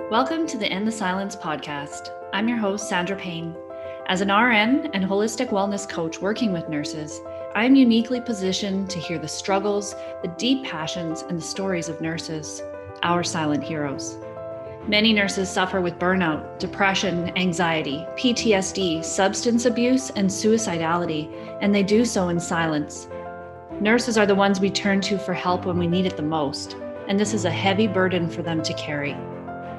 Welcome to the End the Silence podcast. I'm your host, Sandra Payne. As an RN and holistic wellness coach working with nurses, I am uniquely positioned to hear the struggles, the deep passions, and the stories of nurses, our silent heroes. Many nurses suffer with burnout, depression, anxiety, PTSD, substance abuse, and suicidality, and they do so in silence. Nurses are the ones we turn to for help when we need it the most, and this is a heavy burden for them to carry.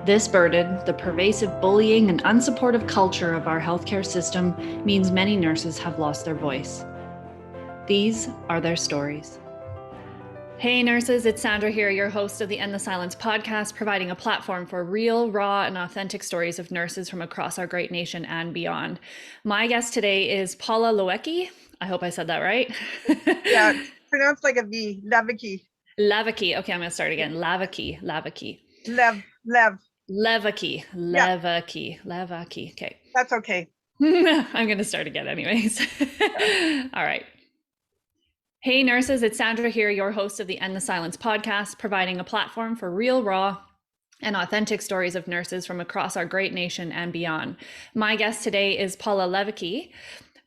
This burden, the pervasive bullying and unsupportive culture of our healthcare system, means many nurses have lost their voice. These are their stories. Hey nurses, it's Sandra here, your host of the End the Silence podcast, providing a platform for real, raw, and authentic stories of nurses from across our great nation and beyond. My guest today is Paula Leweke. I hope I said that right. Yeah, it's pronounced like a V, Leweke. Leweke. Okay, I'm going to start again. Leweke. Leweke. Okay. That's okay. I'm going to start again anyways. All right. Hey nurses, it's Sandra here, your host of the End the Silence podcast, providing a platform for real, raw, and authentic stories of nurses from across our great nation and beyond. My guest today is Paula Leweke.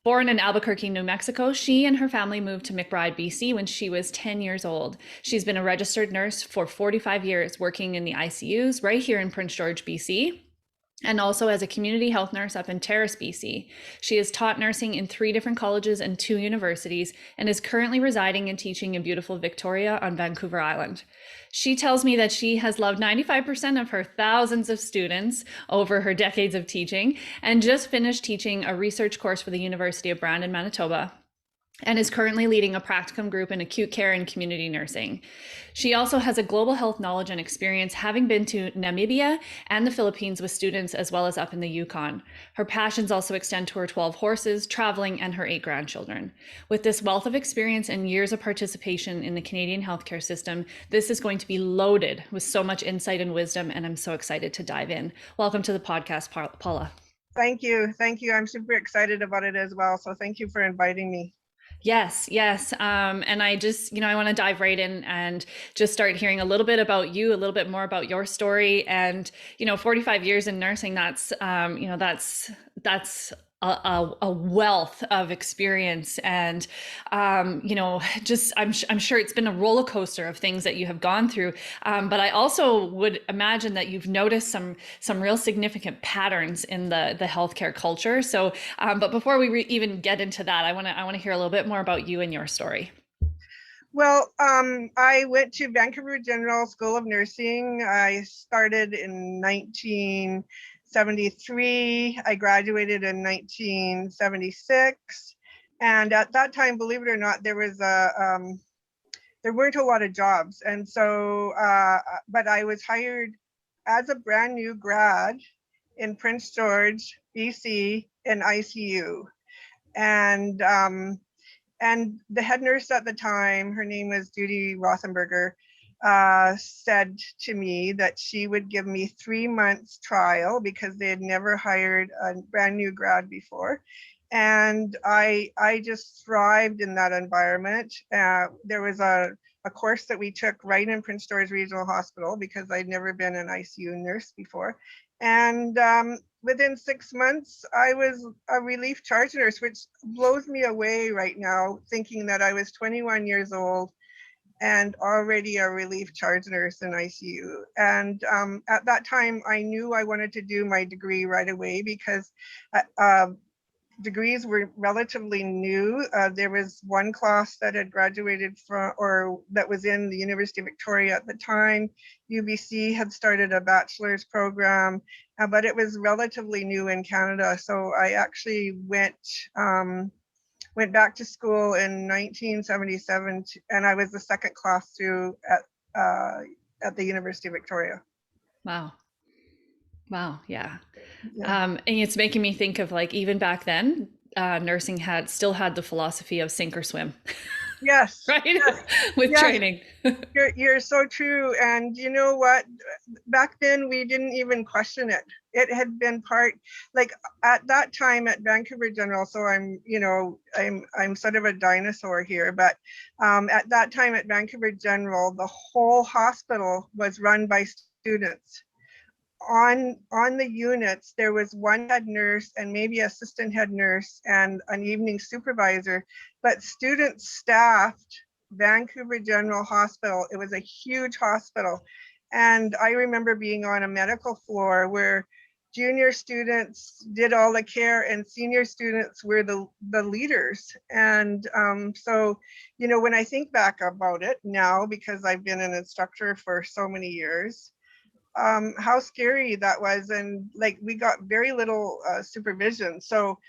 Born in Albuquerque, New Mexico, she and her family moved to McBride BC when she was 10 years old. She's been a registered nurse for 45 years, working in the ICUs right here in Prince George, BC, and also as a community health nurse up in Terrace BC. She has taught nursing in 3 different colleges and 2 universities, and is currently residing and teaching in beautiful Victoria on Vancouver Island. She tells me that she has loved 95% of her thousands of students over her decades of teaching, and just finished teaching a research course for the University of Brandon Manitoba, and is currently leading a practicum group in acute care and community nursing. She also has a global health knowledge and experience, having been to Namibia and the Philippines with students, as well as up in the Yukon. Her passions also extend to her 12 horses, traveling, and her 8 grandchildren. With this wealth of experience and years of participation in the Canadian healthcare system, this is going to be loaded with so much insight and wisdom, and I'm so excited to dive in. Welcome to the podcast, Paula. Thank you. I'm super excited about it as well. So thank you for inviting me. Yes. And I just, I want to dive right in and just start hearing a little bit about you, a little bit more about your story. And, 45 years in nursing, that's a wealth of experience. And, just, I'm sure it's been a roller coaster of things that you have gone through. But I also would imagine that you've noticed some real significant patterns in the healthcare culture. So, but before we even get into that, I want to hear a little bit more about you and your story. Well, I went to Vancouver General School of Nursing. I started in 1973. I graduated in 1976. And at that time, believe it or not, there weren't a lot of jobs. And so, but I was hired as a brand new grad in Prince George, BC, in ICU. And the head nurse at the time, her name was Judy Rothenberger, said to me that she would give me 3 months trial because they had never hired a brand new grad before. And I just thrived in that environment. There was a course that we took right in Prince George Regional Hospital because I'd never been an ICU nurse before. And within 6 months, I was a relief charge nurse, which blows me away right now, thinking that I was 21 years old and already a relief charge nurse in ICU. And at that time, I knew I wanted to do my degree right away because degrees were relatively new. There was one class that had graduated from, or that was in the University of Victoria at the time. UBC had started a bachelor's program, but it was relatively new in Canada. So I actually went back to school in 1977, and I was the second class through at the University of Victoria. Wow. Yeah. And it's making me think of, like, even back then, nursing still had the philosophy of sink or swim. Yes. Right. Yes. With training. You're so true. And you know what? Back then we didn't even question it. It had been part, like at that time at Vancouver General. So I'm sort of a dinosaur here, but at that time at Vancouver General, the whole hospital was run by students. on the units, there was one head nurse and maybe assistant head nurse and an evening supervisor, but students staffed Vancouver General Hospital. It was a huge hospital. And I remember being on a medical floor where junior students did all the care and senior students were the leaders. And so, you know, when I think back about it now, because I've been an instructor for so many years, how scary that was. And like, we got very little supervision. So,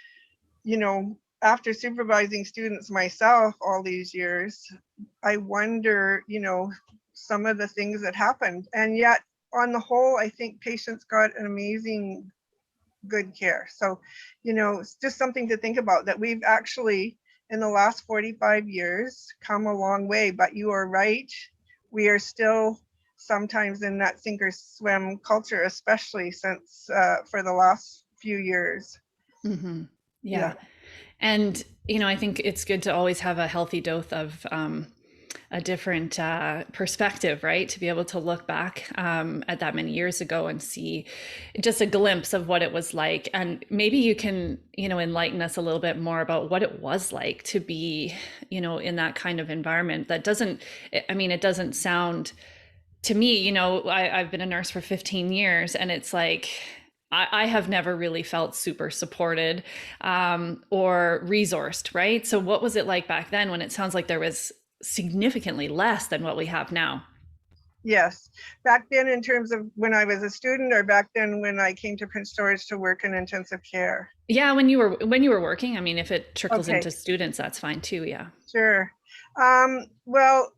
you know, after supervising students myself all these years, I wonder, you know, some of the things that happened. And yet, on the whole, I think patients got an amazing good care. So, you know, it's just something to think about, that we've actually, in the last 45 years, come a long way. But you are right, we are still sometimes in that sink or swim culture, especially since for the last few years. Mm-hmm. Yeah. And, you know, I think it's good to always have a healthy dose of a different perspective, right? To be able to look back at that many years ago and see just a glimpse of what it was like. And maybe you can, you know, enlighten us a little bit more about what it was like to be, you know, in that kind of environment. That doesn't, I mean, it doesn't sound to me, you know, I've been a nurse for 15 years and it's like, I have never really felt super supported or resourced, right? So what was it like back then when it sounds like there was significantly less than what we have now? Yes. Back then, in terms of when I was a student, or back then when I came to Prince George to work in intensive care? Yeah, when you were working, I mean, if it trickles Okay, into students, that's fine too. Yeah. sure. Well,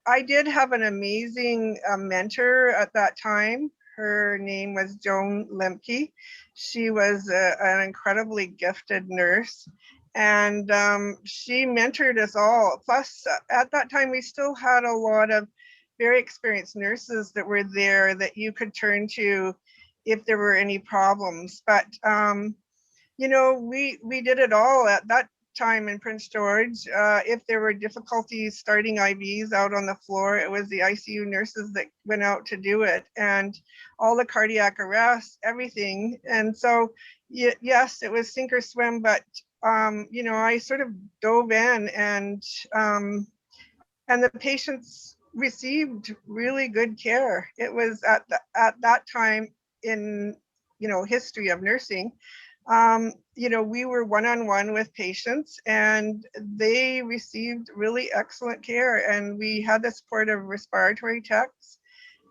I did have an amazing mentor at that time. Her name was Joan Lemke. She was an incredibly gifted nurse, and she mentored us all. Plus, at that time, we still had a lot of very experienced nurses that were there that you could turn to if there were any problems. But you know, we did it all at that time in Prince George. If there were difficulties starting IVs out on the floor, it was the ICU nurses that went out to do it, and all the cardiac arrests, everything. And so, yes, it was sink or swim, but you know, I sort of dove in, and the patients received really good care. It was at that time in, you know, history of nursing. You know, we were one-on-one with patients and they received really excellent care. And we had the support of respiratory techs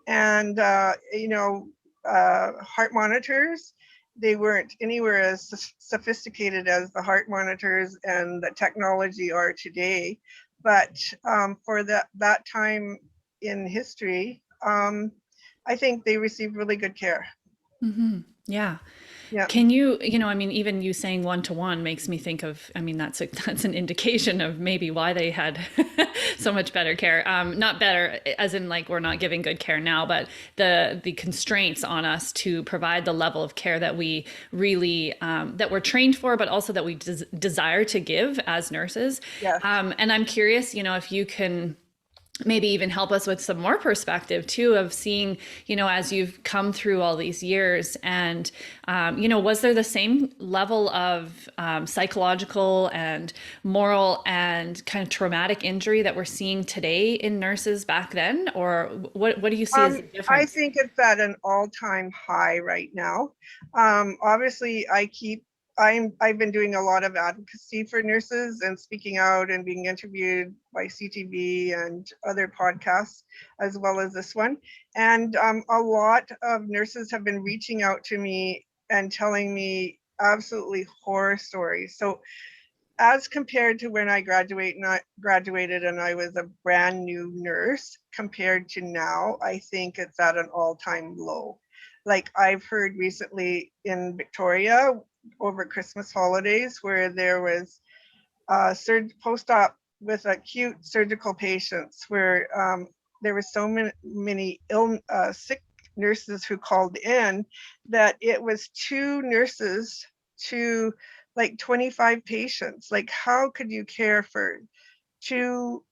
and, you know, heart monitors. They weren't anywhere as sophisticated as the heart monitors and the technology are today. But for that time in history, I think they received really good care. Mm-hmm. Yeah. Yeah. Can you, you know, I mean, even you saying one to one makes me think of, I mean, that's an indication of maybe why they had so much better care. Not better as in like we're not giving good care now, but the constraints on us to provide the level of care that we really that we're trained for, but also that we desire to give as nurses. Yes. And I'm curious, you know, if you can maybe even help us with some more perspective too of seeing, you know, as you've come through all these years and you know, was there the same level of psychological and moral and kind of traumatic injury that we're seeing today in nurses back then, or what do you see as the I difference? think it's at an all-time high right now. Obviously, I've been doing a lot of advocacy for nurses and speaking out and being interviewed by CTV and other podcasts, as well as this one. And a lot of nurses have been reaching out to me and telling me absolutely horror stories. So as compared to when I graduated and I was a brand new nurse compared to now, I think it's at an all-time low. Like I've heard recently in Victoria over Christmas holidays where there was post-op with acute surgical patients where there were so many sick nurses who called in that it was two nurses to like 25 patients. Like how could you care for two,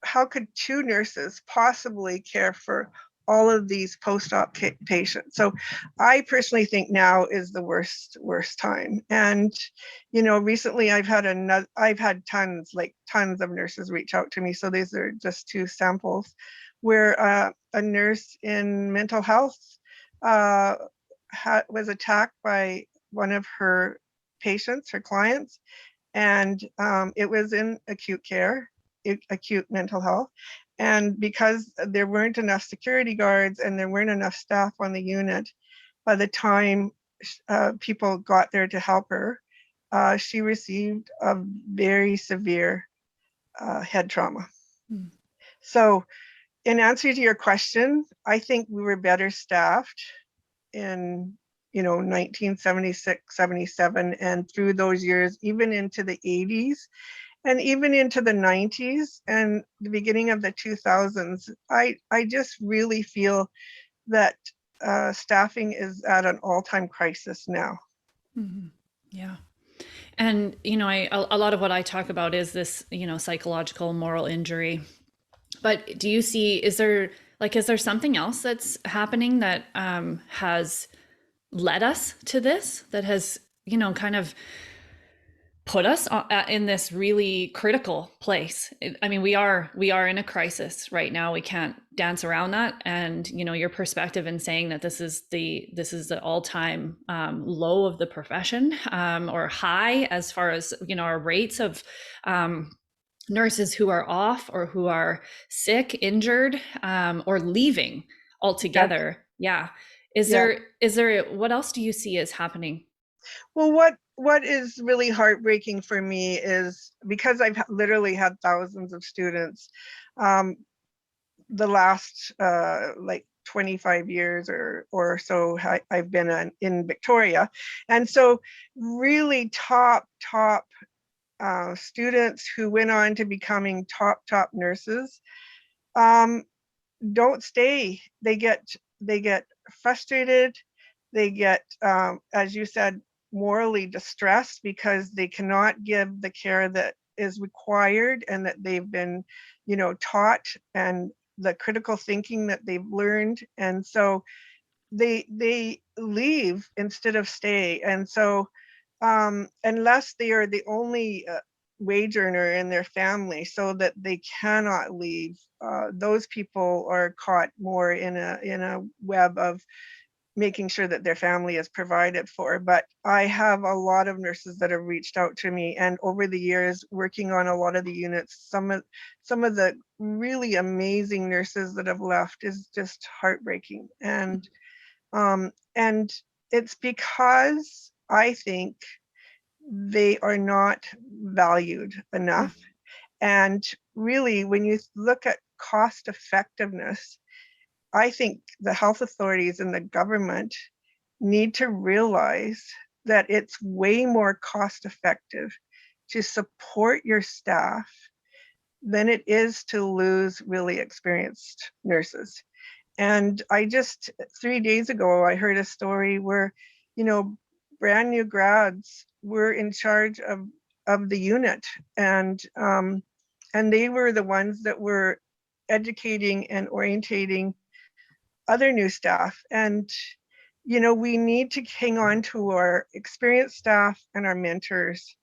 how could two nurses possibly care for all of these post-op patients. So I personally think now is the worst time. And, you know, recently I've had tons of nurses reach out to me. So these are just two samples where a nurse in mental health was attacked by one of her patients, her clients, and it was in acute care, acute mental health. And because there weren't enough security guards and there weren't enough staff on the unit, by the time people got there to help her, she received a very severe head trauma. Mm. So in answer to your question, I think we were better staffed in 1976, 77, and through those years, even into the 80s. And even into the 90s and the beginning of the 2000s, I just really feel that staffing is at an all-time crisis now. Mm-hmm. Yeah. And, a lot of what I talk about is this, psychological, moral injury. But do you see, is there something else that's happening that has led us to this, that has, kind of put us in this really critical place? I mean, we are in a crisis right now. We can't dance around that. And your perspective in saying that this is the all-time low of the profession, or high as far as our rates of nurses who are off or who are sick, injured, or leaving altogether. Yeah. Is there what else do you see is happening? Well, what is really heartbreaking for me is, because I've literally had thousands of students, the last 25 years or so I've been in Victoria. And so really top students who went on to becoming top nurses don't stay. They get frustrated. They get, as you said, morally distressed because they cannot give the care that is required and that they've been, taught, and the critical thinking that they've learned. And so they leave instead of stay. And so unless they are the only wage earner in their family, so that they cannot leave, those people are caught more in a web of making sure that their family is provided for. But I have a lot of nurses that have reached out to me, and over the years, working on a lot of the units, some of the really amazing nurses that have left is just heartbreaking. And it's because I think they are not valued enough. And really, when you look at cost effectiveness, I think the health authorities and the government need to realize that it's way more cost effective to support your staff than it is to lose really experienced nurses. And 3 days ago, I heard a story where, brand new grads were in charge of the unit, and they were the ones that were educating and orientating other new staff. And we need to hang on to our experienced staff and our mentors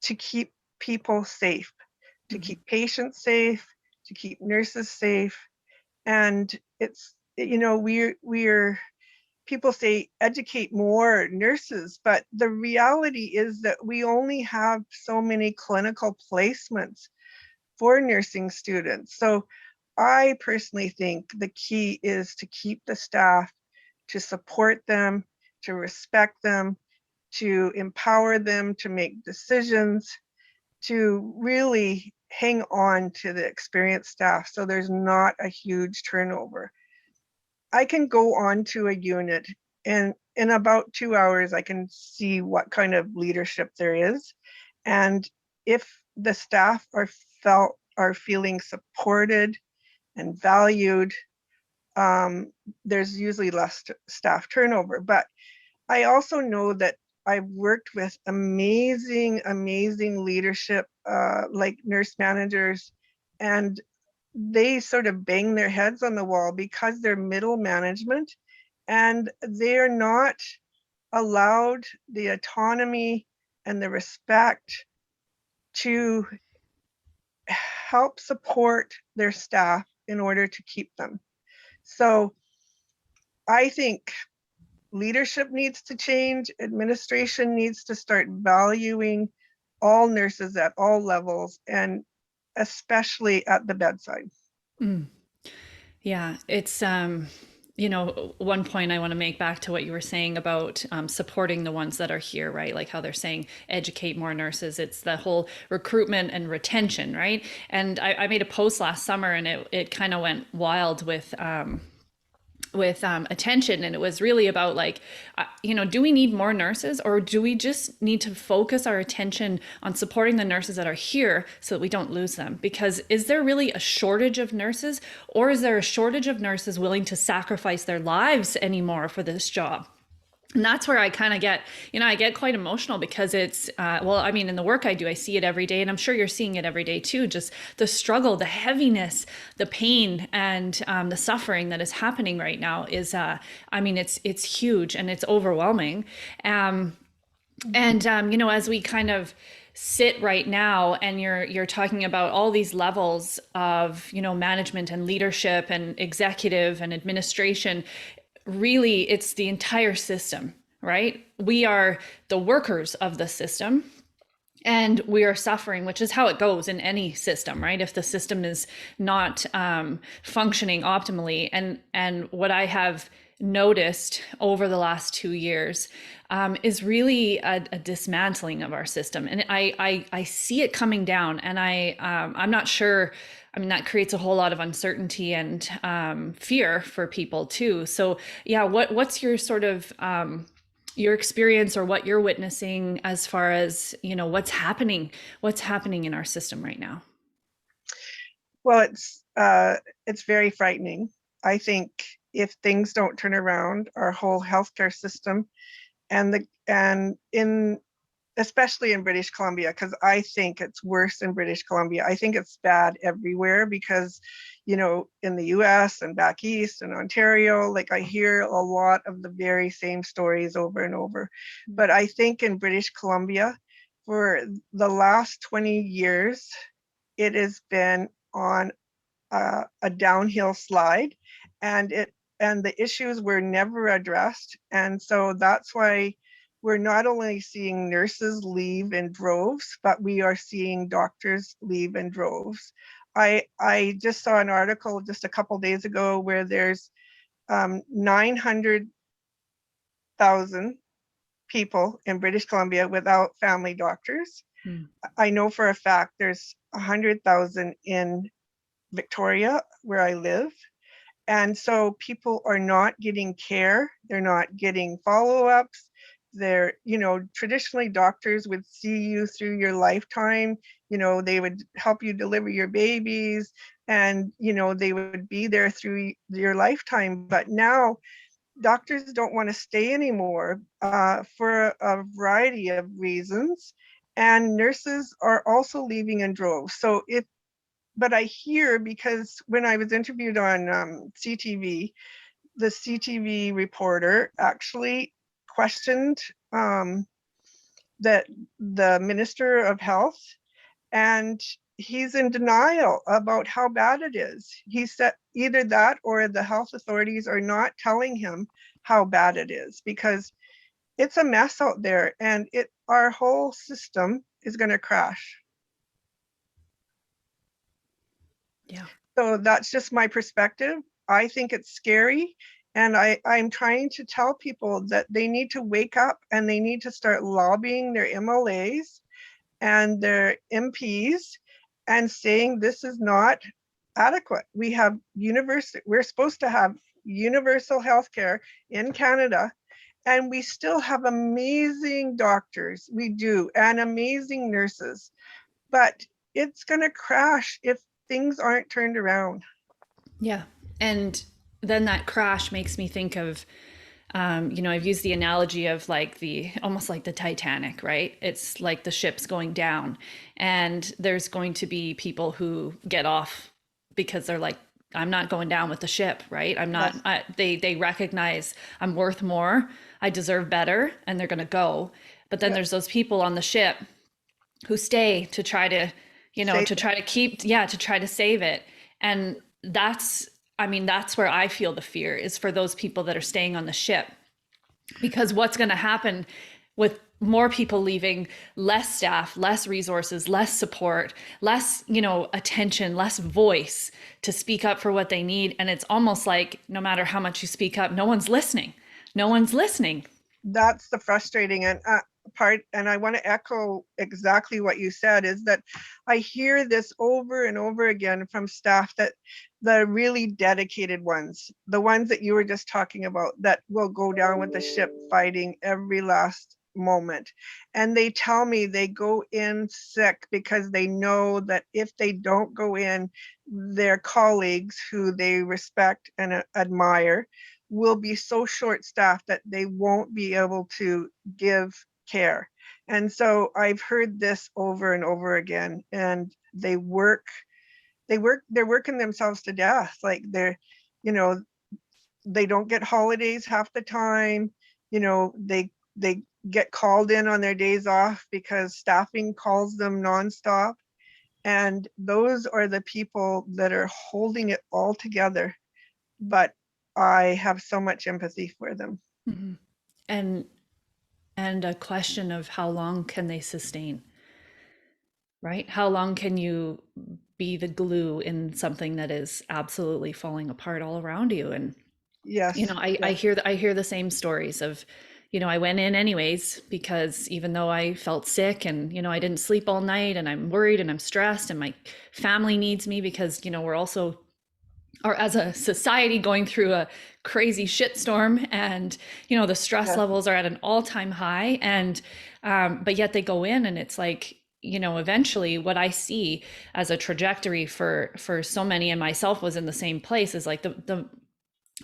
to keep people safe, to keep patients safe, to keep nurses safe. And it's, we're people say educate more nurses, but the reality is that we only have so many clinical placements for nursing students. So I personally think the key is to keep the staff, to support them, to respect them, to empower them to make decisions, to really hang on to the experienced staff so there's not a huge turnover. I can go on to a unit, and in about 2 hours, I can see what kind of leadership there is. And if the staff are feeling supported and valued, there's usually less staff turnover. But I also know that I've worked with amazing leadership, like nurse managers, and they sort of bang their heads on the wall because they're middle management and they're not allowed the autonomy and the respect to help support their staff in order to keep them. So I think leadership needs to change, administration needs to start valuing all nurses at all levels, and especially at the bedside. Mm. Yeah, it's one point I want to make back to what you were saying about supporting the ones that are here, right? Like how they're saying educate more nurses. It's the whole recruitment and retention, right? And I made a post last summer, and it kind of went wild with attention, and it was really about like do we need more nurses, or do we just need to focus our attention on supporting the nurses that are here so that we don't lose them? Because is there really a shortage of nurses, or is there a shortage of nurses willing to sacrifice their lives anymore for this job? And that's where I kind of get, I get quite emotional, because it's, in the work I do, I see it every day, and I'm sure you're seeing it every day too. Just the struggle, the heaviness, the pain, and the suffering that is happening right now is, it's huge and it's overwhelming. As we kind of sit right now, and you're talking about all these levels of, management and leadership and executive and administration, really it's the entire system, right? We are the workers of the system, and we are suffering, which is how it goes in any system, right? If the system is not functioning optimally. And what I have noticed over the last 2 years is really a dismantling of our system, and I see it coming down, and I'm not sure. That creates a whole lot of uncertainty and fear for people too. So yeah, what's your sort of your experience, or what you're witnessing as far as, what's happening in our system right now? Well, it's very frightening. I think if things don't turn around, our whole healthcare system, especially in British Columbia, because I think it's worse in British Columbia. I think it's bad everywhere because, in the US and back east and Ontario, like I hear a lot of the very same stories over and over. But I think in British Columbia, for the last 20 years, it has been on a downhill slide, and the issues were never addressed. And so that's why we're not only seeing nurses leave in droves, but we are seeing doctors leave in droves. I just saw an article just a couple days ago where there's 900,000 people in British Columbia without family doctors. I know for a fact there's 100,000 in Victoria, where I live. And so people are not getting care. They're not getting follow-ups. They're, traditionally doctors would see you through your lifetime. They would help you deliver your babies, and, they would be there through your lifetime. But now doctors don't want to stay anymore for a variety of reasons. And nurses are also leaving in droves. But I hear, because when I was interviewed on CTV, the CTV reporter actually questioned that the Minister of Health, and he's in denial about how bad it is. He said either that or the health authorities are not telling him how bad it is, because it's a mess out there, and our whole system is going to crash. Yeah. So that's just my perspective. I think it's scary. And I'm trying to tell people that they need to wake up, and they need to start lobbying their MLAs and their MPs and saying this is not adequate. We're supposed to have universal health care in Canada, and we still have amazing doctors. We do, and amazing nurses. But it's going to crash if things aren't turned around. Yeah. And then that crash makes me think of, I've used the analogy of like almost like the Titanic, right? It's like the ship's going down, and there's going to be people who get off because they're like, I'm not going down with the ship, right? I'm not, Yes. they recognize I'm worth more, I deserve better, and they're going to go. But then Yeah. there's those people on the ship who stay to try to, Say to try to keep, yeah, to try to save it. And that's, I mean, that's where I feel the fear is for those people that are staying on the ship, because what's going to happen with more people leaving, less staff, less resources, less support, less, attention, less voice to speak up for what they need. And it's almost like no matter how much you speak up, no one's listening. No one's listening. that's the frustrating and part, and I want to echo exactly what you said, is that I hear this over and over again from staff, that the really dedicated ones, the ones that you were just talking about, that will go down with the ship fighting every last moment, and they tell me they go in sick because they know that if they don't go in, their colleagues who they respect and admire will be so short staffed that they won't be able to give care. And so I've heard this over and over again, and they're working themselves to death. Like you know, they don't get holidays half the time. They get called in on their days off because staffing calls them nonstop. And those are the people that are holding it all together. But I have so much empathy for them. Mm-hmm. And and a question of how long can they sustain, right? How long can you be the glue in something that is absolutely falling apart all around you? And Yes, I yes, hear the same stories of, I went in anyways because even though I felt sick and, I didn't sleep all night and I'm worried and I'm stressed and my family needs me because, we're also, or as a society, going through a crazy shitstorm, and the stress yes. levels are at an all-time high. And but yet they go in and it's like, eventually what I see as a trajectory for so many, and myself was in the same place, is like the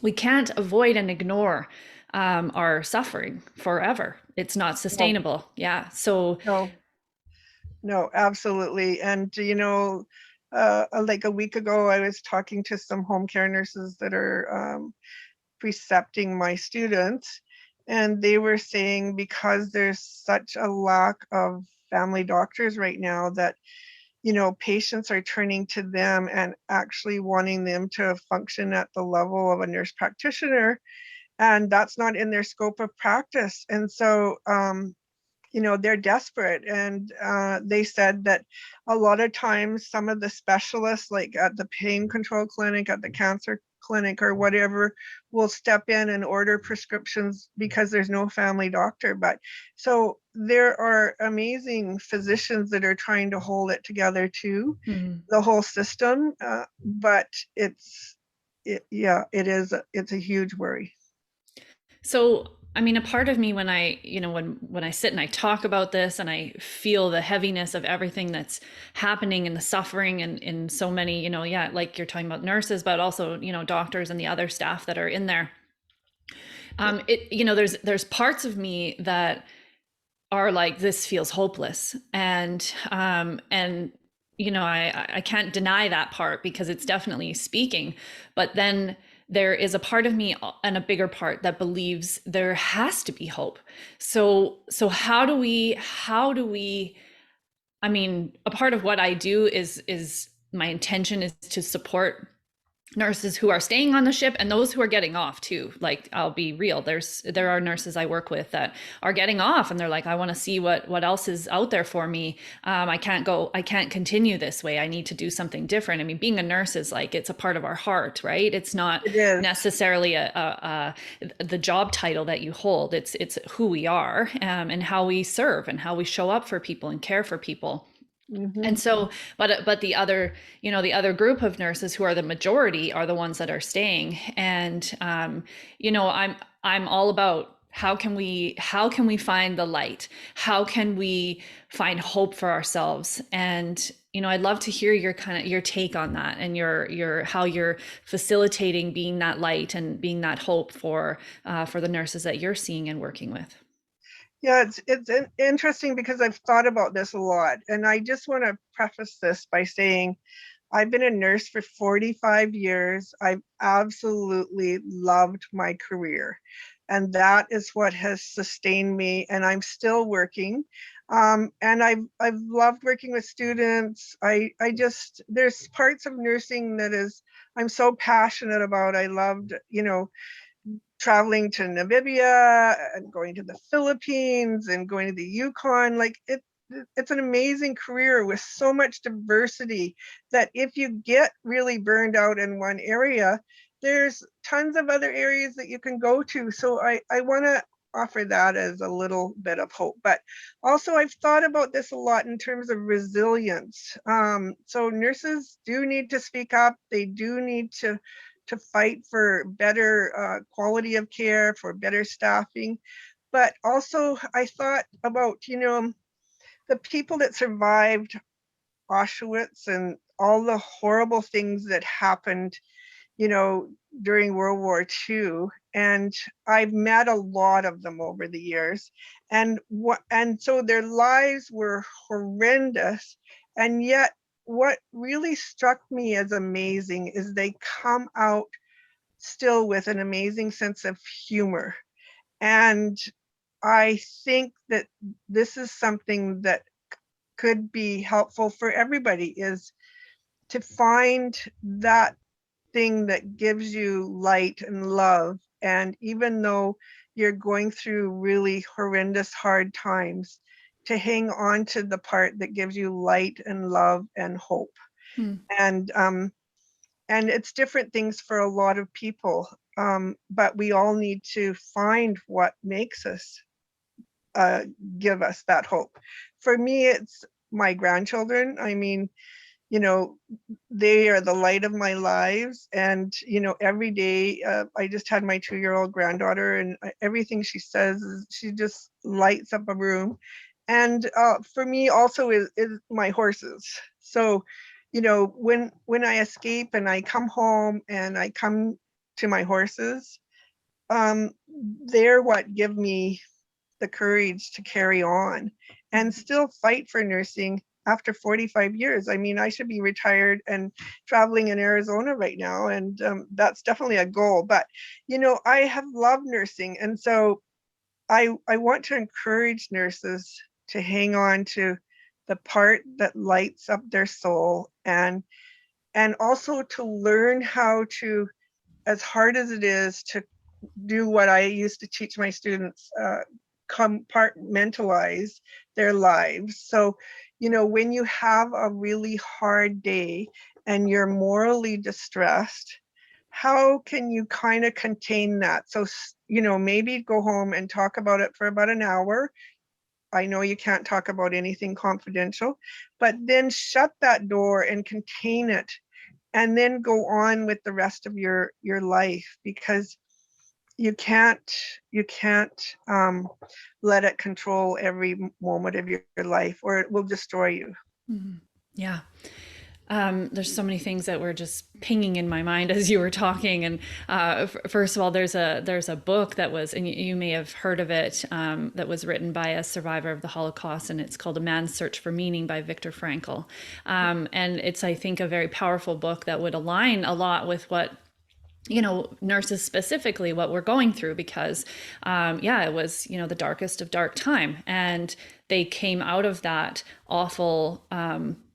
we can't avoid and ignore our suffering forever. It's not No, sustainable. Yeah. So no, no, absolutely. And like a week ago, I was talking to some home care nurses that are precepting my students, and they were saying because there's such a lack of family doctors right now, that patients are turning to them and actually wanting them to function at the level of a nurse practitioner, and that's not in their scope of practice. And so they're desperate. And they said that a lot of times some of the specialists, like at the pain control clinic, at the cancer clinic or whatever, will step in and order prescriptions because there's no family doctor. But so there are amazing physicians that are trying to hold it together too, mhm. the whole system. But it's a huge worry. So, I mean, a part of me when I, when I sit and I talk about this and I feel the heaviness of everything that's happening and the suffering and in so many, yeah, like you're talking about nurses, but also, doctors and the other staff that are in there. There's parts of me that are like, this feels hopeless. And I can't deny that part because it's definitely speaking. But then there is a part of me and a bigger part that believes there has to be hope. So how do we, I mean, a part of what I do is my intention is to support nurses who are staying on the ship and those who are getting off too. Like, I'll be real, there are nurses I work with that are getting off and they're like, I want to see what else is out there for me. I can't continue this way, I need to do something different. I mean, being a nurse is like, it's a part of our heart, right? It's not It is. necessarily the job title that you hold. It's who we are, and how we serve and how we show up for people and care for people. Hmm. And so, but the other, the other group of nurses who are the majority are the ones that are staying. And I'm all about how can we find the light? How can we find hope for ourselves? And I'd love to hear your take on that, and your how you're facilitating being that light and being that hope for the nurses that you're seeing and working with. Yeah, it's interesting because I've thought about this a lot, and I just want to preface this by saying I've been a nurse for 45 years. I've absolutely loved my career. And that is what has sustained me. And I'm still working. And I've loved working with students. I just, there's parts of nursing that is, I'm so passionate about. I loved, traveling to Namibia and going to the Philippines and going to the Yukon. Like it's an amazing career with so much diversity that if you get really burned out in one area, there's tons of other areas that you can go to. So I want to offer that as a little bit of hope. But also I've thought about this a lot in terms of resilience. So nurses do need to speak up. They do need to fight for better quality of care, for better staffing. But also I thought about, the people that survived Auschwitz and all the horrible things that happened, during World War II. And I've met a lot of them over the years. And so their lives were horrendous. And yet what really struck me as amazing is they come out still with an amazing sense of humor. And I think that this is something that could be helpful for everybody, is to find that thing that gives you light and love. And even though you're going through really horrendous hard times, to hang on to the part that gives you light and love and hope. Hmm. And it's different things for a lot of people, but we all need to find what makes us give us that hope. For me, it's my grandchildren. I mean, they are the light of my lives. And, every day, I just had my 2-year-old granddaughter, and everything she says, she just lights up a room. And for me also is my horses. So, when I escape and I come home and I come to my horses, they're what give me the courage to carry on and still fight for nursing after 45 years. I mean, I should be retired and traveling in Arizona right now. And that's definitely a goal. But, I have loved nursing. And so I want to encourage nurses to hang on to the part that lights up their soul, and also to learn how to, as hard as it is, to do what I used to teach my students, compartmentalize their lives. So, when you have a really hard day and you're morally distressed, how can you kind of contain that? So, maybe go home and talk about it for about an hour. I know you can't talk about anything confidential, but then shut that door and contain it, and then go on with the rest of your life, because you can't let it control every moment of your life, or it will destroy you. Mm-hmm. Yeah. There's so many things that were just pinging in my mind as you were talking. And first of all, there's a book that was, and you may have heard of it, that was written by a survivor of the Holocaust, and it's called A Man's Search for Meaning by Viktor Frankl. And it's, I think, a very powerful book that would align a lot with what nurses specifically, what we're going through, because it was the darkest of dark time, and they came out of that awful,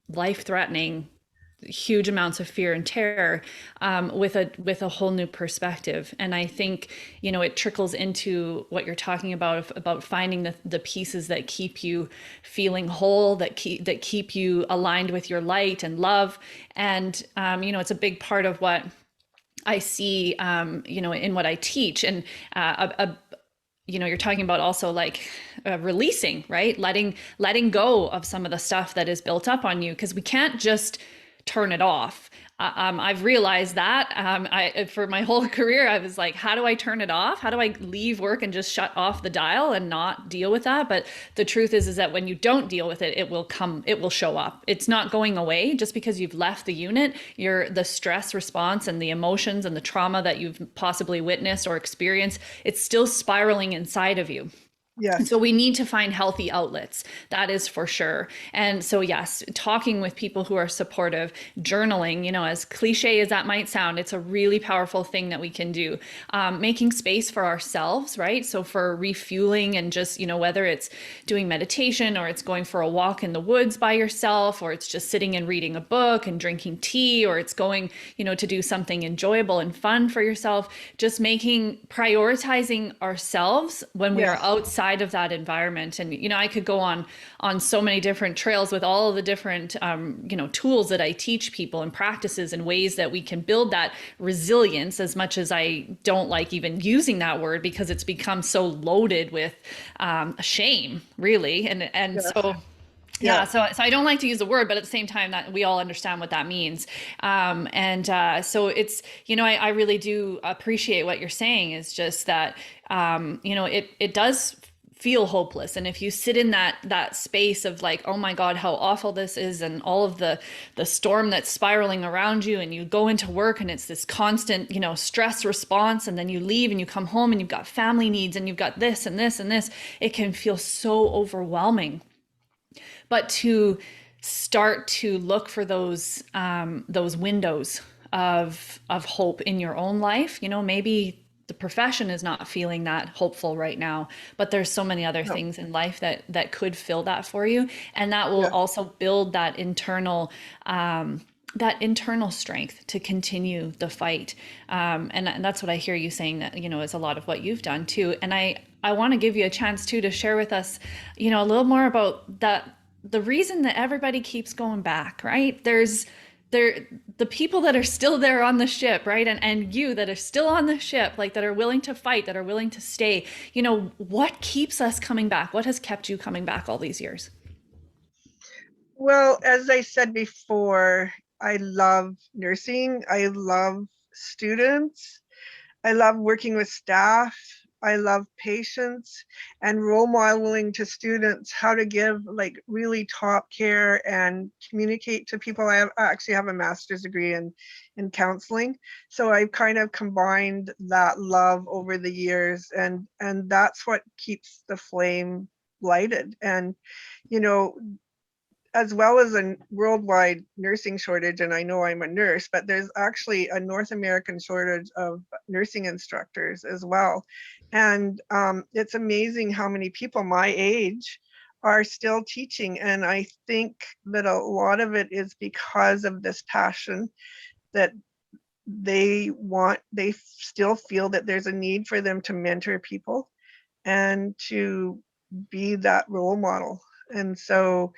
life-threatening, huge amounts of fear and terror, with a whole new perspective. And I think it trickles into what you're talking about finding the pieces that keep you feeling whole, that keep you aligned with your light and love. And it's a big part of what I see, in what I teach. And you're talking about also like releasing, right? Letting go of some of the stuff that is built up on you, because we can't just turn it off. I've realized that for my whole career, I was like, how do I turn it off? How do I leave work and just shut off the dial and not deal with that? But the truth is that when you don't deal with it, it will show up. It's not going away just because you've left the unit. The stress response and the emotions and the trauma that you've possibly witnessed or experienced, it's still spiraling inside of you. And Yes. so we need to find healthy outlets. That is for sure. And so, yes, talking with people who are supportive, journaling, as cliche as that might sound, it's a really powerful thing that we can do. Making space for ourselves, right? So for refueling and just, whether it's doing meditation or it's going for a walk in the woods by yourself, or it's just sitting and reading a book and drinking tea, or it's going, to do something enjoyable and fun for yourself, just prioritizing ourselves when we are Yes. outside of that environment. And I could go on so many different trails with all of the different tools that I teach people and practices and ways that we can build that resilience, as much as I don't like even using that word because it's become so loaded with shame, really. And Yes. so yeah, Yeah. so I don't like to use the word, but at the same time, that we all understand what that means. So it's, I really do appreciate what you're saying. Is just that, it does feel hopeless. And if you sit in that space of like, oh my God, how awful this is, and all of the storm that's spiraling around you, and you go into work and it's this constant, stress response, and then you leave and you come home and you've got family needs and you've got this and this and this, it can feel so overwhelming. But to start to look for those windows of hope in your own life, maybe the profession is not feeling that hopeful right now, but there's so many other No. things in life that could fill that for you, and that will Yeah. also build that internal strength to continue the fight. And that's what I hear you saying, that, is a lot of what you've done too. And I want to give you a chance too to share with us, a little more about that, the reason that everybody keeps going back, right? The people that are still there on the ship, right? And you that are still on the ship, like that are willing to fight, that are willing to stay. What keeps us coming back? What has kept you coming back all these years? Well, as I said before, I love nursing. I love students. I love working with staff. I love patients and role modeling to students how to give like really top care and communicate to people. I actually have a master's degree in counseling. So I've kind of combined that love over the years, and that's what keeps the flame lighted. And you know, as well as a worldwide nursing shortage, and I know I'm a nurse, but there's actually a North American shortage of nursing instructors as well. And it's amazing how many people my age are still teaching. And I think that a lot of it is because of this passion that they still feel that there's a need for them to mentor people and to be that role model. And so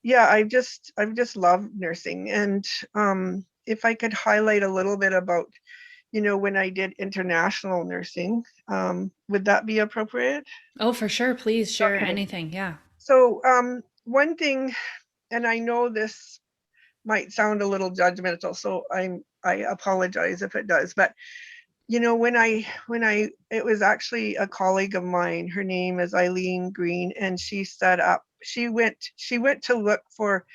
yeah, I've just loved nursing. And if I could highlight a little bit about, when I did international nursing, would that be appropriate? Oh, for sure. Please share Okay. anything. Yeah. So one thing, and I know this might sound a little judgmental, so I apologize if it does, but when I it was actually a colleague of mine, her name is Eileen Green, and she went to look for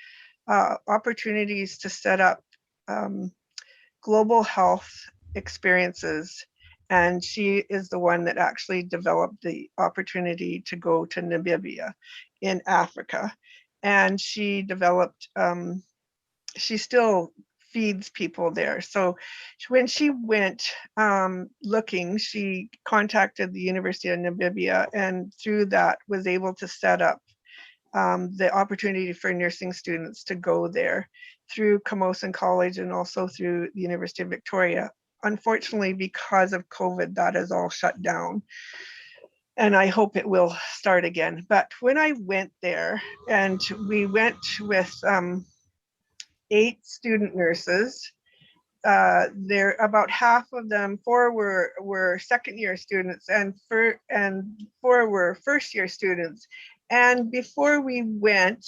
opportunities to set up um, global health experiences. And she is the one that actually developed the opportunity to go to Namibia in Africa. And she still feeds people there. So when she went looking, she contacted the University of Namibia, and through that was able to set up the opportunity for nursing students to go there through Camosun College and also through the University of Victoria. Unfortunately, because of COVID, that is all shut down. And I hope it will start again. But when I went there, and we went with 8 student nurses, there about half of them, 4 were second year students, and 4 were first year students. And before we went,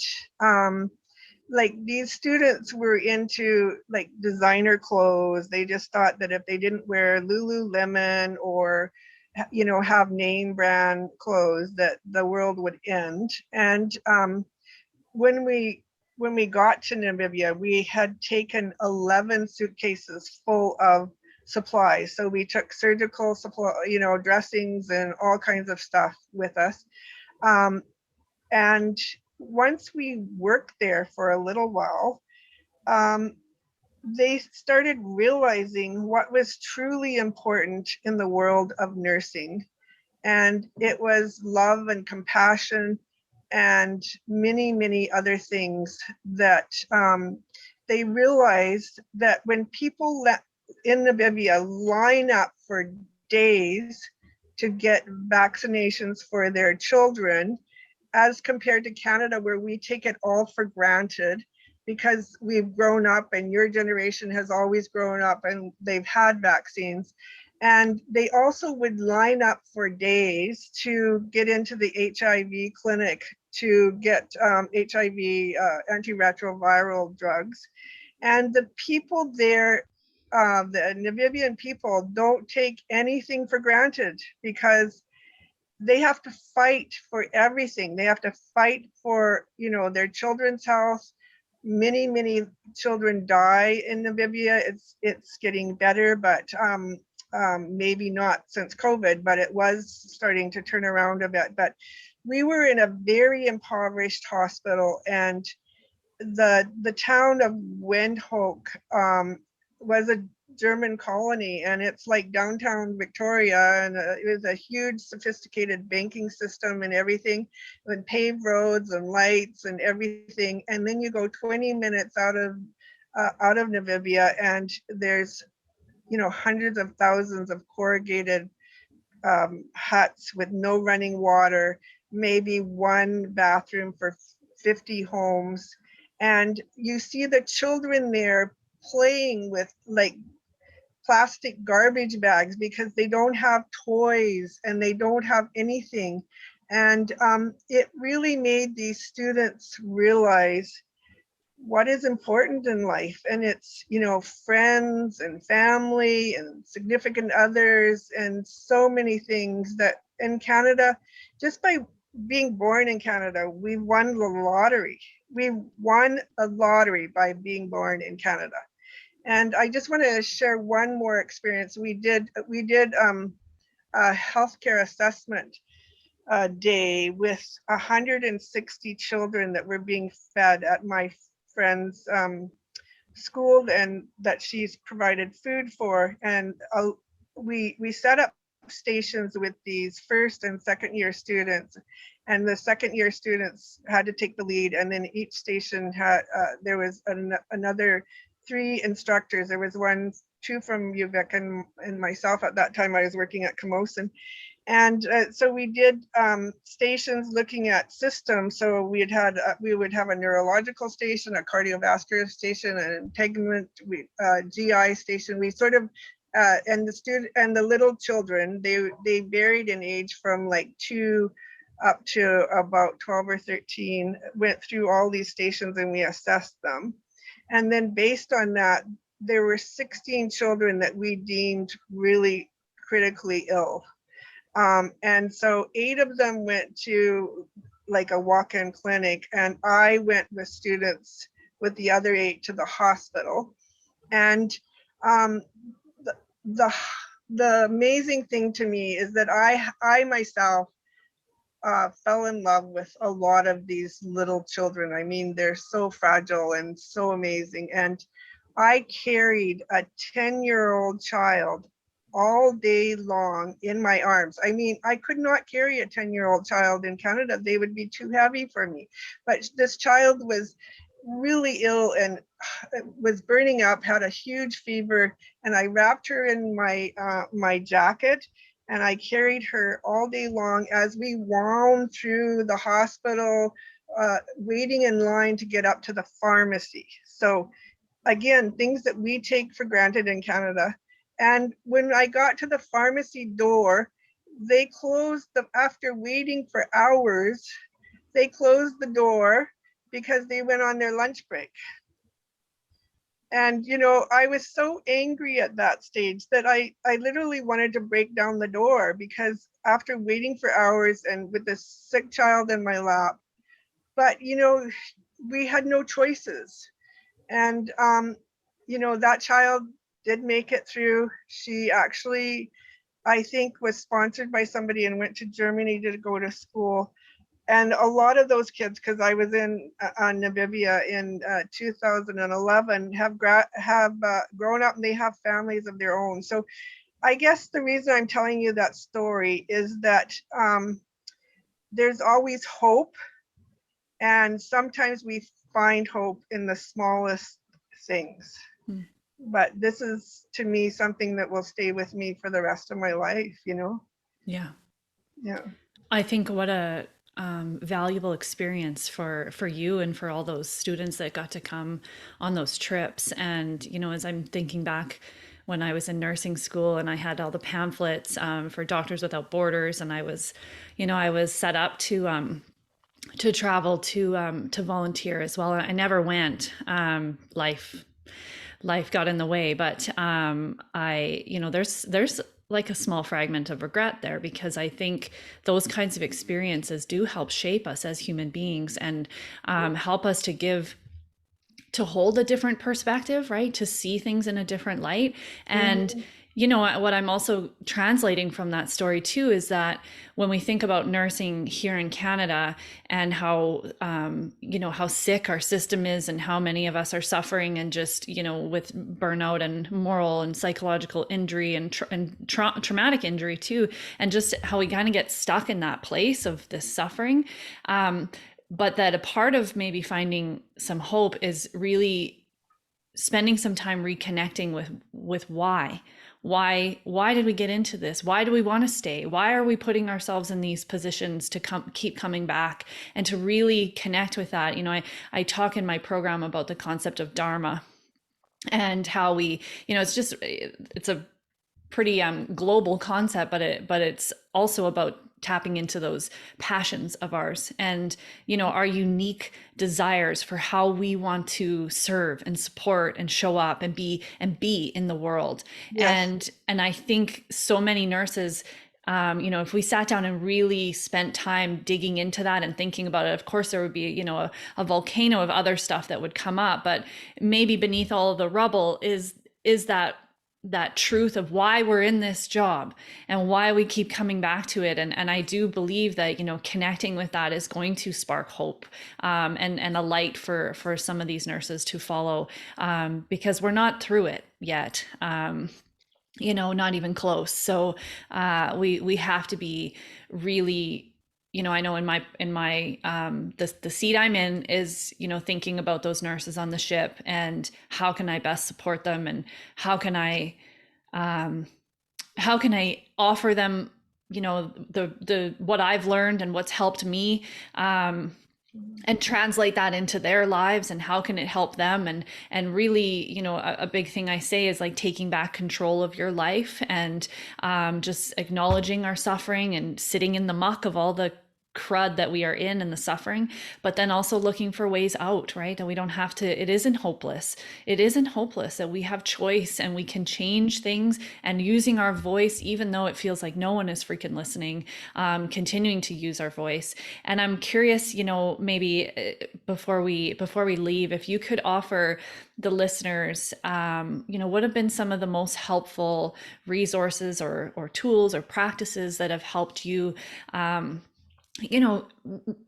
like these students were into like designer clothes. They just thought that if they didn't wear Lululemon or have name brand clothes, that the world would end. And when we got to Namibia, we had taken 11 suitcases full of supplies. So we took surgical supply, dressings and all kinds of stuff with us. And once we worked there for a little while, they started realizing what was truly important in the world of nursing. And it was love and compassion and many, many other things that they realized that when people in Namibia line up for days to get vaccinations for their children, as compared to Canada, where we take it all for granted because we've grown up and your generation has always grown up and they've had vaccines. And they also would line up for days to get into the HIV clinic to get HIV antiretroviral drugs. And the people there, the Namibian people, don't take anything for granted because they have to fight for everything. They have to fight for, their children's health. Many, many children die in Namibia. It's getting better, but maybe not since COVID, but it was starting to turn around a bit. But we were in a very impoverished hospital, and the town of Windhoek was a German colony, and it's like downtown Victoria, and it was a huge sophisticated banking system and everything with paved roads and lights and everything. And then you go 20 minutes out of Namibia, and there's hundreds of thousands of corrugated huts with no running water, maybe one bathroom for 50 homes. And you see the children there playing with like plastic garbage bags because they don't have toys and they don't have anything. And it really made these students realize what is important in life. And it's, friends and family and significant others and so many things that in Canada, just by being born in Canada, we won the lottery. We won a lottery by being born in Canada. And I just want to share one more experience. We did a healthcare assessment day with 160 children that were being fed at my friend's school, and that she's provided food for. And we set up stations with these first and second year students, and the second year students had to take the lead. And then each station had there was another 3 instructors. There was 2 from UVic and myself. At that time I was working at Camosun. And so we did stations looking at systems. So we would have a neurological station, a cardiovascular station, an integument, GI station. We sort of and the little children, they varied in age from like 2 up to about 12 or 13. Went through all these stations and we assessed them. And then based on that, there were 16 children that we deemed really critically ill. And so 8 of them went to like a walk-in clinic, and I went with students with the other 8 to the hospital. And the amazing thing to me is that I myself fell in love with a lot of these little children. I mean, they're so fragile and so amazing. And I carried a 10-year-old child all day long in my arms. I mean, I could not carry a 10-year-old child in Canada. They would be too heavy for me. But this child was really ill and was burning up, had a huge fever, and I wrapped her in my jacket. And I carried her all day long as we wound through the hospital, waiting in line to get up to the pharmacy. So again, things that we take for granted in Canada. And when I got to the pharmacy door, they closed after waiting for hours, they closed the door because they went on their lunch break. And, I was so angry at that stage that I literally wanted to break down the door, because after waiting for hours and with this sick child in my lap, but, we had no choices. And, that child did make it through. She actually, I think, was sponsored by somebody and went to Germany to go to school. And a lot of those kids, because I was in Namibia in 2011, have grown up and they have families of their own. So I guess the reason I'm telling you that story is that there's always hope. And sometimes we find hope in the smallest things. Mm. But this is, to me, something that will stay with me for the rest of my life, you know? Yeah. Yeah. I think what a valuable experience for you and for all those students that got to come on those trips. And, you know, as I'm thinking back when I was in nursing school and I had all the pamphlets for Doctors Without Borders, and I was, you know, I was set up to travel to volunteer as well. I never went. Life got in the way, but I, you know, there's like a small fragment of regret there, because I think those kinds of experiences do help shape us as human beings and help us to hold a different perspective, right? To see things in a different light. And you know what I'm also translating from that story too is that when we think about nursing here in Canada and how you know, how sick our system is and how many of us are suffering, and just, you know, with burnout and moral and psychological injury and traumatic injury too, and just how we kind of get stuck in that place of this suffering. But that a part of maybe finding some hope is really spending some time reconnecting with why did we get into this? Why do we want to stay? Why are we putting ourselves in these positions to keep coming back, and to really connect with that? You know, I talk in my program about the concept of dharma, and how we, you know, it's a pretty global concept, but it's also about tapping into those passions of ours, and, you know, our unique desires for how we want to serve and support and show up and be in the world. Yes. And I think so many nurses, you know, if we sat down and really spent time digging into that and thinking about it, of course there would be, you know, a volcano of other stuff that would come up, but maybe beneath all of the rubble is that truth of why we're in this job and why we keep coming back to it. And I do believe that, you know, connecting with that is going to spark hope, and a light for some of these nurses to follow, because we're not through it yet. You know, not even close. So we have to be really, you know, I know in my the seat I'm in is, you know, thinking about those nurses on the ship and how can I best support them, and how can I offer them, you know, the what I've learned and what's helped me, and translate that into their lives, and how can it help them. And really, you know, a big thing I say is like taking back control of your life, and just acknowledging our suffering and sitting in the muck of all the crud that we are in and the suffering, but then also looking for ways out, right? And we don't have to, it isn't hopeless. It isn't hopeless, that we have choice and we can change things, and using our voice, even though it feels like no one is freaking listening, continuing to use our voice. And I'm curious, you know, maybe before we leave, if you could offer the listeners, you know, what have been some of the most helpful resources or tools or practices that have helped you, you know,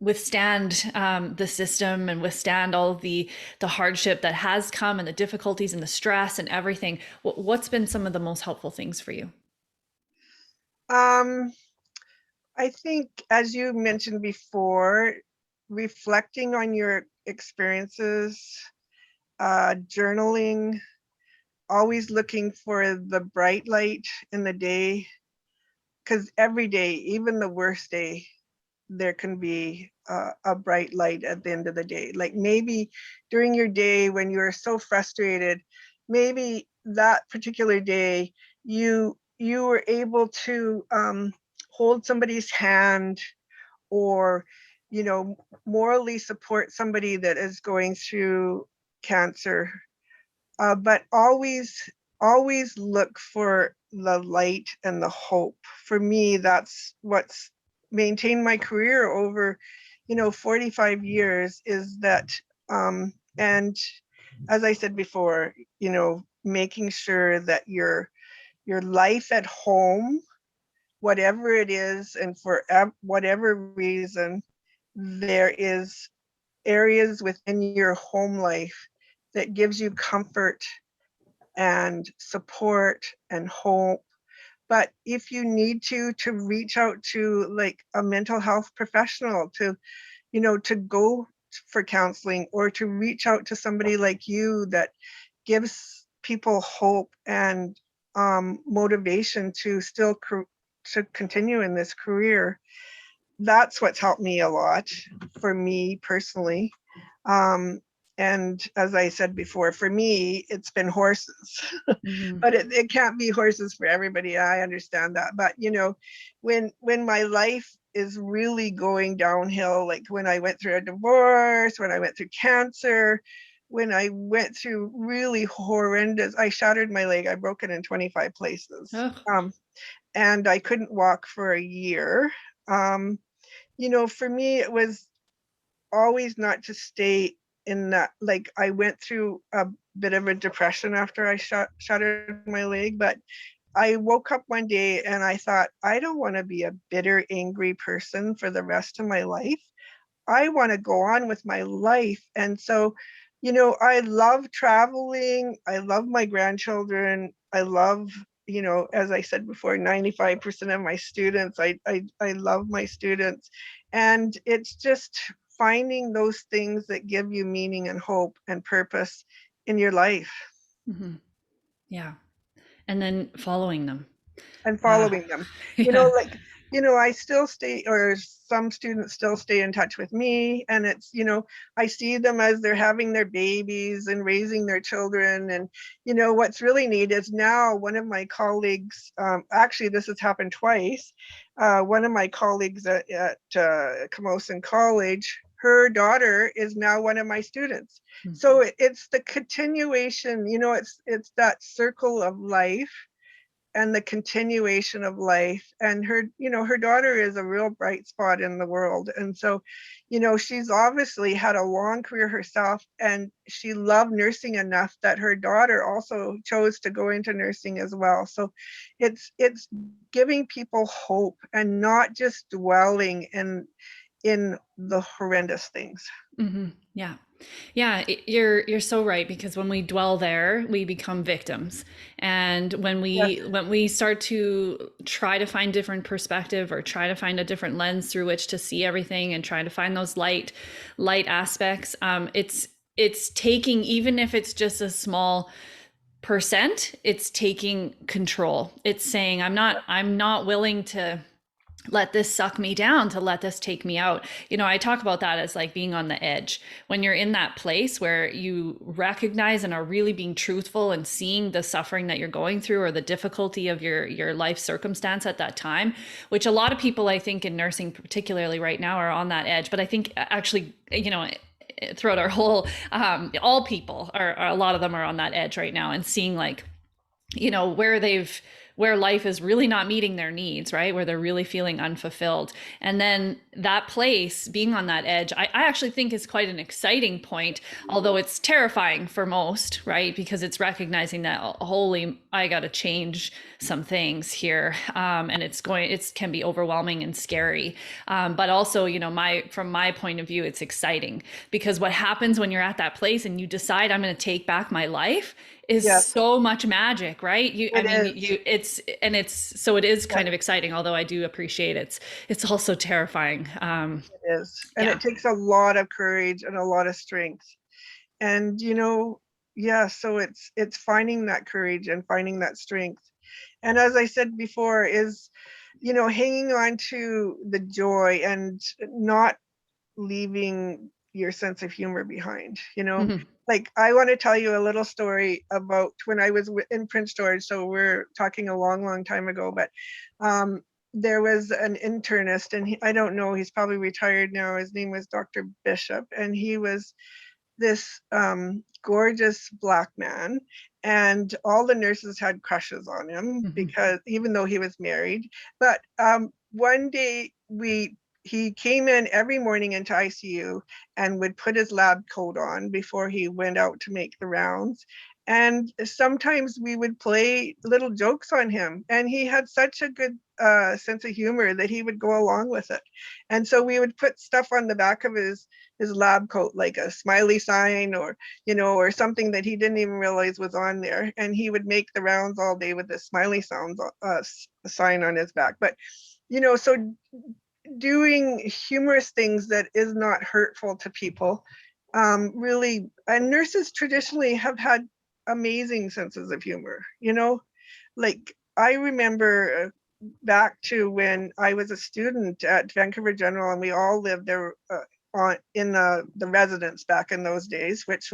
withstand the system and withstand all of the hardship that has come, and the difficulties and the stress and everything. What's been some of the most helpful things for you? I think, as you mentioned before, reflecting on your experiences, journaling, always looking for the bright light in the day, because every day, even the worst day, there can be a bright light at the end of the day. Like maybe during your day when you're so frustrated, maybe that particular day you were able to hold somebody's hand, or, you know, morally support somebody that is going through cancer. But always look for the light and the hope. For me, that's what's maintained my career over, you know, 45 years, is that, and as I said before, you know, making sure that your life at home, whatever it is, and for whatever reason, there is areas within your home life that gives you comfort and support and hope. But if you need to reach out to like a mental health professional, to, you know, to go for counseling, or to reach out to somebody like you that gives people hope and motivation to still to continue in this career. That's what's helped me a lot, for me personally. Um, and as I said before, for me, it's been horses. Mm-hmm. But it can't be horses for everybody. I understand that. But you know, when my life is really going downhill, like when I went through a divorce, when I went through cancer, when I went through really horrendous, I shattered my leg. I broke it in 25 places. And I couldn't walk for a year. You know, for me, it was always not to stay in that. Like, I went through a bit of a depression after I shattered my leg, but I woke up one day and I thought, I don't want to be a bitter, angry person for the rest of my life. I want to go on with my life. And so, you know, I love traveling. I love my grandchildren. I love, you know, as I said before, 95% of my students, I love my students. And it's just finding those things that give you meaning and hope and purpose in your life. Mm-hmm. Yeah. And then following them. And following them. You know, Yeah. like, you know, I still stay, or some students still stay in touch with me. And it's, you know, I see them as they're having their babies and raising their children. And, you know, what's really neat is now one of my colleagues, actually, this has happened twice. One of my colleagues at Camosun College, her daughter is now one of my students. Mm-hmm. So it's the continuation, you know, it's that circle of life and the continuation of life. And her, you know, her daughter is a real bright spot in the world. And so, you know, she's obviously had a long career herself, and she loved nursing enough that her daughter also chose to go into nursing as well. So it's giving people hope and not just dwelling in the horrendous things. Mm-hmm. Yeah. Yeah, you're so right, because when we dwell there, we become victims. And Yes. when we start to try to find different perspective, or try to find a different lens through which to see everything, and try to find those light aspects, it's taking, even if it's just a small percent, it's taking control. It's saying, I'm not willing to let this suck me down, to let this take me out. You know, I talk about that as like being on the edge. When you're in that place where you recognize and are really being truthful and seeing the suffering that you're going through, or the difficulty of your life circumstance at that time, which a lot of people, I think, in nursing particularly right now, are on that edge. But I think actually, you know, throughout our whole all people are, a lot of them are on that edge right now, and seeing, like, you know, where life is really not meeting their needs, right? Where they're really feeling unfulfilled. And then that place, being on that edge, I actually think is quite an exciting point, although it's terrifying for most, right? Because it's recognizing that, holy, I got to change some things here. And it can be overwhelming and scary. But also, you know, from my point of view, it's exciting, because what happens when you're at that place and you decide, I'm going to take back my life, is Yes, so much magic, right? So it is yeah, kind of exciting, although I do appreciate it's also terrifying. it is. And Yeah. it takes a lot of courage and a lot of strength. And, you know, yeah, so it's finding that courage and finding that strength. And as I said before, is, you know, hanging on to the joy and not leaving your sense of humor behind, you know. Mhm. Like, I want to tell you a little story about when I was in Prince George. So we're talking a long time ago, but there was an internist, and I don't know, he's probably retired now. His name was Dr. Bishop, and he was this gorgeous Black man, and all the nurses had crushes on him, Mhm. because even though he was married. But one day he came in every morning into ICU and would put his lab coat on before he went out to make the rounds. And sometimes we would play little jokes on him, and he had such a good sense of humor that he would go along with it. And so we would put stuff on the back of his lab coat, like a smiley sign, or or something that he didn't even realize was on there, and he would make the rounds all day with this smiley sign on his back. But so doing humorous things that is not hurtful to people, really. And nurses traditionally have had amazing senses of humor. Like I remember back to when I was a student at Vancouver General, and we all lived there in the residence back in those days, which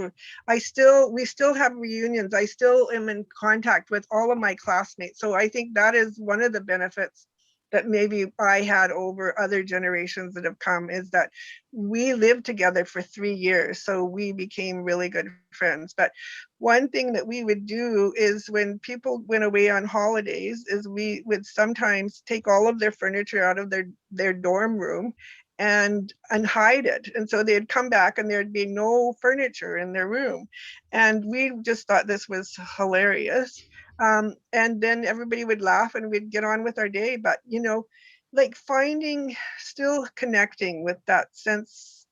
we still have reunions. I still am in contact with all of my classmates. So I think that is one of the benefits that maybe I had over other generations that have come, is that we lived together for 3 years. So we became really good friends. But one thing that we would do is when people went away on holidays, is we would sometimes take all of their furniture out of their dorm room and hide it. And so they'd come back and there'd be no furniture in their room. And we just thought this was hilarious. And then everybody would laugh and we'd get on with our day. But, like still connecting with that sense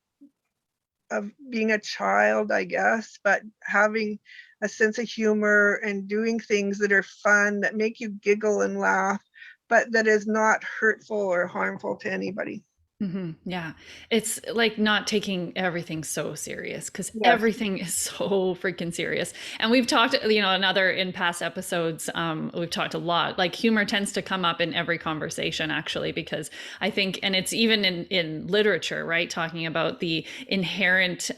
of being a child, I guess, but having a sense of humor and doing things that are fun, that make you giggle and laugh, but that is not hurtful or harmful to anybody. Yeah. It's like not taking everything so serious, because Yes. everything is so freaking serious. And we've talked, in past episodes, we've talked a lot. Like humor tends to come up in every conversation, actually, because I think, and it's even in literature, right? Talking about the inherent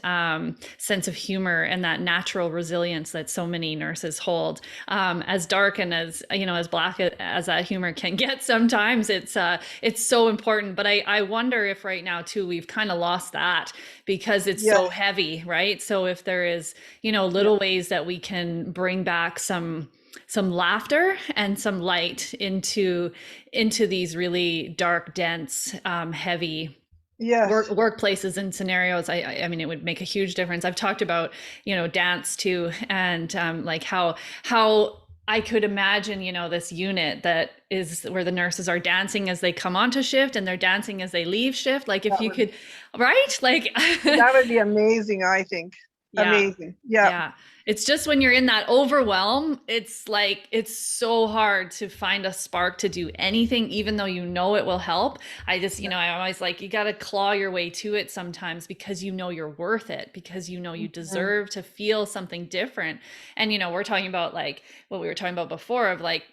sense of humor and that natural resilience that so many nurses hold. As dark and as black as that humor can get sometimes, it's so important. But I wonder if right now too we've kind of lost that, because it's so Yes. heavy, right? So if there is Yeah. little ways that we can bring back some laughter and some light into these really dark, dense, heavy Yes. workplaces and scenarios, I mean, it would make a huge difference. I've talked about dance too, and like how I could imagine, this unit that is where the nurses are dancing as they come onto shift and they're dancing as they leave shift. Like if That you would could, right? Like, that would be amazing, I think. yeah, Amazing. Yeah. yeah. It's just when you're in that overwhelm, it's like it's so hard to find a spark to do anything, even though it will help. I just, I always like, you got to claw your way to it sometimes, because you're worth it, because you Mhm. deserve to feel something different. And we're talking about like what we were talking about before of like,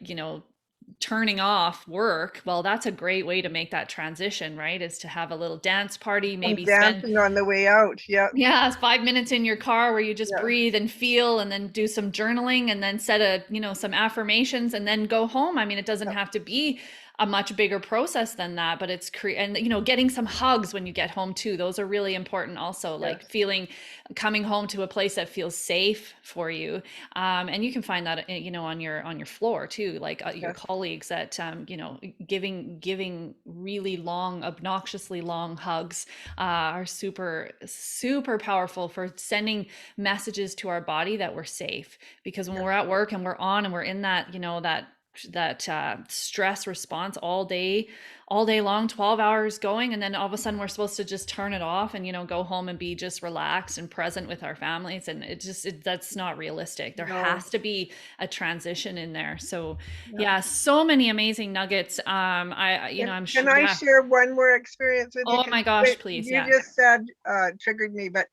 turning off work. Well, that's a great way to make that transition, right? Is to have a little dance party, And maybe spend, dancing on the way out. Yeah. yeah, it's 5 minutes in your car where you just Yeah. breathe and feel, and then do some journaling, and then set some affirmations, and then go home. I mean, it doesn't Yeah. have to be a much bigger process than that, but and getting some hugs when you get home too. Those are really important also, like Yes. coming home to a place that feels safe for you. And you can find that, on your floor too, like your Yes. colleagues that, giving really long, obnoxiously long hugs are super, super powerful for sending messages to our body that we're safe. Because when Yeah. we're at work and we're on and we're in that, stress response all day long, 12 hours going, and then all of a sudden we're supposed to just turn it off and go home and be just relaxed and present with our families, and that's not realistic. There No. has to be a transition in there. So Yeah. yeah, so many amazing nuggets. I'm Can sure, I yeah. share one more experience with you? Oh Because my gosh, what please. you Yeah. just said triggered me. But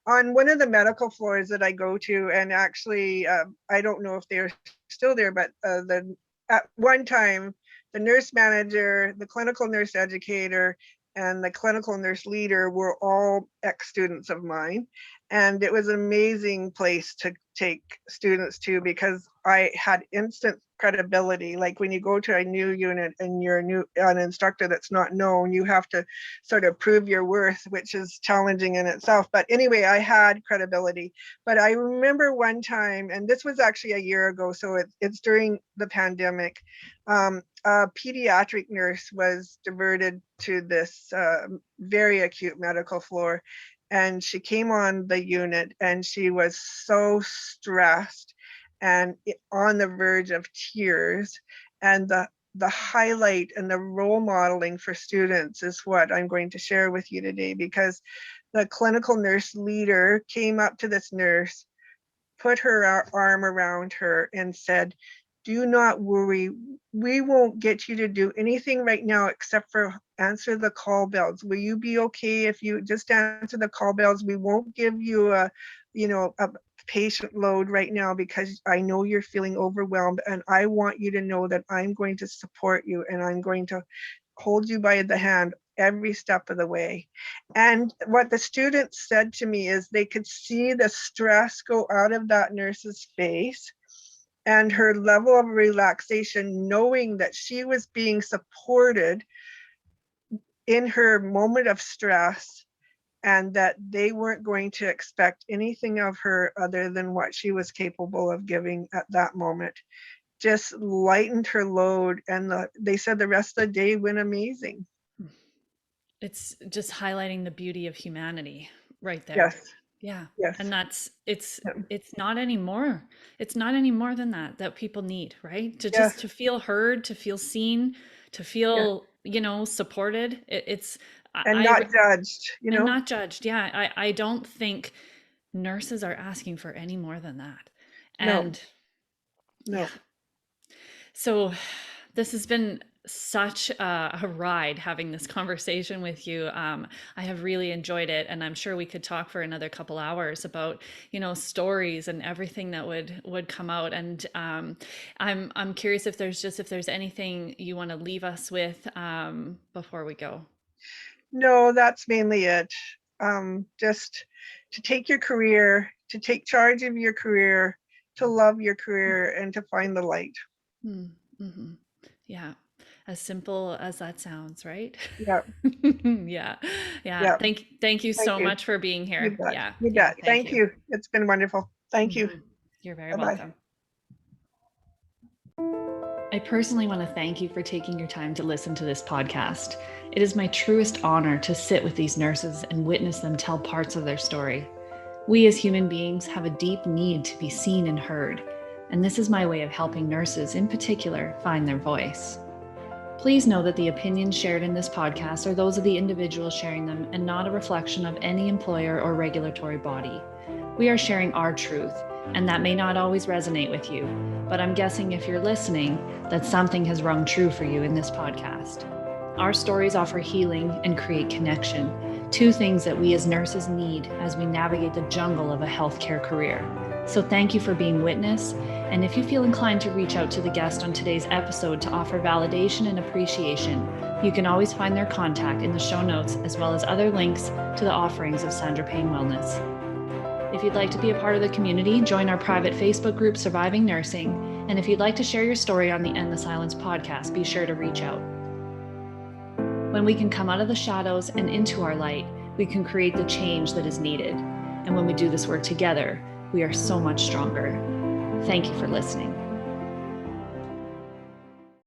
on one of the medical floors that I go to, and actually, I don't know if they're still there, but at one time, the nurse manager, the clinical nurse educator, and the clinical nurse leader were all ex-students of mine. And it was an amazing place to take students to, because I had instant credibility. Like when you go to a new unit and you're an instructor that's not known, you have to sort of prove your worth, which is challenging in itself. But anyway, I had credibility. But I remember one time, and this was actually a year ago, so it's during the pandemic, a pediatric nurse was diverted to this very acute medical floor. and she came on the unit and she was so stressed and on the verge of tears. And the highlight and the role modeling for students is what I'm going to share with you today, because the clinical nurse leader came up to this nurse, put her arm around her and said, "Do not worry. We won't get you to do anything right now except for answer the call bells. Will you be okay if you just answer the call bells? We won't give you a patient load right now because I know you're feeling overwhelmed, and I want you to know that I'm going to support you and I'm going to hold you by the hand every step of the way." And what the students said to me is they could see the stress go out of that nurse's face and her level of relaxation, knowing that she was being supported in her moment of stress, and that they weren't going to expect anything of her other than what she was capable of giving at that moment. Just lightened her load, and they said the rest of the day went amazing. It's just highlighting the beauty of humanity right there. Yes, Yeah. yes. And it's Yeah. not anymore. It's not any more than that people need, right? To Yes. just to feel heard, to feel seen, to feel, supported. It's And not judged, and not judged. Yeah. I don't think nurses are asking for any more than that. And No. yeah. So this has been such a ride having this conversation with you. I have really enjoyed it, and I'm sure we could talk for another couple hours about, stories and everything that would come out. And I'm curious if there's anything you want to leave us with before we go. No, that's mainly it. Just to take your career, to take charge of your career, to love your career, and to find the light. Mm-hmm. Yeah. As simple as that sounds, right? Yeah. Yeah. Yeah. Thank you so you. much for being You here. bet. Yeah. You Yeah. bet. Thank you. It's been wonderful. Thank you. You're very Bye-bye. welcome. I personally want to thank you for taking your time to listen to this podcast. It is my truest honor to sit with these nurses and witness them tell parts of their story. We as human beings have a deep need to be seen and heard, and this is my way of helping nurses in particular find their voice. Please know that the opinions shared in this podcast are those of the individuals sharing them and not a reflection of any employer or regulatory body. We are sharing our truth, and that may not always resonate with you, but I'm guessing if you're listening, that something has rung true for you in this podcast. Our stories offer healing and create connection, two things that we as nurses need as we navigate the jungle of a healthcare career. So thank you for being witness, and if you feel inclined to reach out to the guest on today's episode to offer validation and appreciation, you can always find their contact in the show notes, as well as other links to the offerings of Sandra Payne Wellness. If you'd like to be a part of the community, join our private Facebook group, Surviving Nursing. And if you'd like to share your story on the End the Silence podcast, be sure to reach out. When we can come out of the shadows and into our light, we can create the change that is needed. And when we do this work together, we are so much stronger. Thank you for listening.